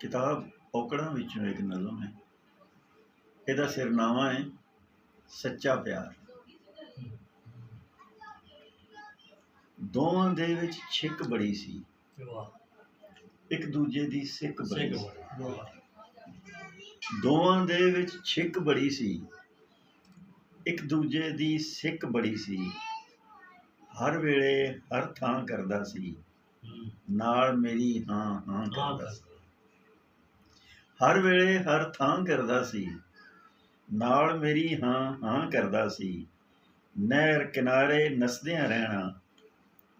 किताब औकड़ां विचों एक नज़म है। ਇਹਦਾ ਸਿਰਨਾਵਾ है सच्चा प्यार। ਦੋਵਾਂ ਦੇ ਵਿੱਚ ਛਿੱਕ ਬੜੀ ਸੀ, ਇੱਕ ਦੂਜੇ ਦੀ ਸਿੱਕ ਬੜੀ ਸੀ। ਦੋਵਾਂ ਦੇ ਵਿੱਚ ਛਿੱਕ ਬੜੀ ਸੀ, ਇੱਕ ਦੂਜੇ ਦੀ ਸਿੱਕ ਬੜੀ ਸੀ। ਹਰ ਵੇਲੇ ਹਰ ਥਾਂ ਕਰਦਾ ਸੀ, ਨਾਲ ਮੇਰੀ ਹਾਂ ਹਾਂ ਕਰਦਾ ਸੀ। ਹਰ ਵੇਲੇ ਹਰ ਥਾਂ ਕਰਦਾ ਸੀ, ਨਾਲ ਮੇਰੀ ਹਾਂ ਹਾਂ ਕਰਦਾ ਸੀ। ਨਹਿਰ ਕਿਨਾਰੇ ਨੱਸਦਿਆਂ ਰਹਿਣਾ,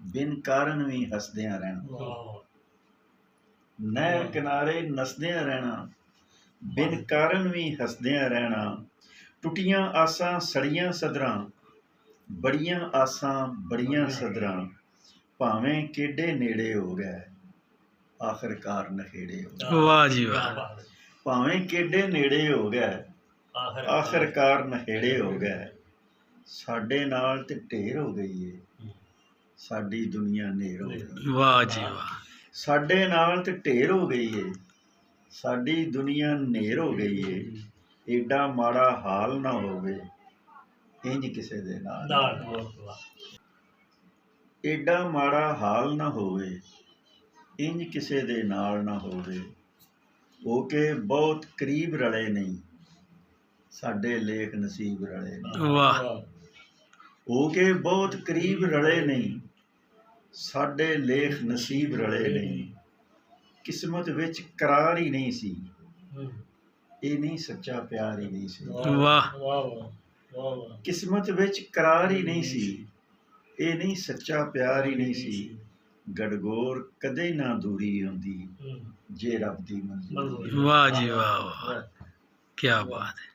ਬਿਨ ਕਾਰਨ ਵੀ ਹੱਸਦਿਆਂ ਰਹਿਣਾ। ਨਹਿਰ ਕਿਨਾਰੇ ਨੱਸਦਿਆਂ ਰਹਿਣਾ, ਬਿਨ ਕਾਰਨ ਵੀ ਹੱਸਦਿਆਂ ਰਹਿਣਾ। ਟੁੱਟੀਆਂ ਆਸਾਂ ਸੜੀਆਂ ਸਦਰਾਂ, ਬੜੀਆਂ ਆਸਾਂ ਬੜੀਆਂ ਸਦਰਾਂ। ਭਾਵੇਂ ਕਿੱਡੇ ਨੇੜੇ ਹੋ ਗਏ, ਆਖਰਕਾਰ ਨਖੇੜੇ ਹੋ ਗਏ। ਵਾਹ ਜੀ ਵਾਹ। ਭਾਵੇਂ ਕਿੱਡੇ ਨੇੜੇ ਹੋ ਗਏ, ਆਖਰਕਾਰ ਨਖੇੜੇ ਹੋ ਗਏ। ਸਾਡੇ ਨਾਲ ਤੇ ਢੇਰ ਹੋ ਗਈ ਏ, ਸਾਡੀ ਦੁਨੀਆ ਨੇਰ ਹੋ ਗਈ। ਵਾਹ ਜੀ ਵਾਹ। ਸਾਡੇ ਨਾਲ ਤੇ ਢੇਰ ਹੋ ਗਈ ਏ, ਸਾਡੀ ਦੁਨੀਆ ਨੇਰ ਹੋ ਗਈ ਏ। ਏਡਾ ਮਾੜਾ ਹਾਲ ਨਾ ਹੋਵੇ, ਇੰਜ ਕਿਸੇ ਦੇ ਨਾਲ। ਏਡਾ ਮਾੜਾ ਹਾਲ ਨਾ ਹੋਵੇ, ਇੰਜ ਕਿਸੇ ਦੇ ਨਾਲ ਨਾ ਹੋਵੇ। ਹੋ ਕੇ ਬਹੁਤ ਕਰੀਬ ਰਲੇ ਨਹੀਂ, ਸਾਡੇ ਲੇਖ ਨਸੀਬ ਰਲੇ ਨਹੀਂ। ਵਾਹ। ਹੋ ਕੇ ਬਹੁਤ ਕਰੀਬ ਰਲੇ ਨਹੀਂ, ਸਾਡੇ ਲੇਖ ਨਸੀਬ ਰਲੇ ਨਹੀਂ। ਕਿਸਮਤ ਵਿੱਚ ਕਰਾਰ ਹੀ ਨਹੀਂ ਸੀ, ਇਹ ਨਹੀਂ ਸੱਚਾ ਪਿਆਰ ਹੀ ਨਹੀਂ ਸੀ। ਵਾਹ। ਕਿਸਮਤ ਵਿੱਚ ਕਰਾਰ ਹੀ ਨਹੀਂ ਸੀ, ਇਹ ਨਹੀਂ ਸੱਚਾ ਪਿਆਰ ਹੀ ਨਹੀਂ ਸੀ। ਗੜਗੋਰ ਕਦੇ ਨਾ ਦੂਰੀ ਹੁੰਦੀ, ਜੇ ਰੱਬ ਦੀ ਮਨਜ਼ੂਰੀ। ਵਾਹ ਜੀ ਵਾਹ ਵਾਹ, ਕੀ ਬਾਤ ਹੈ।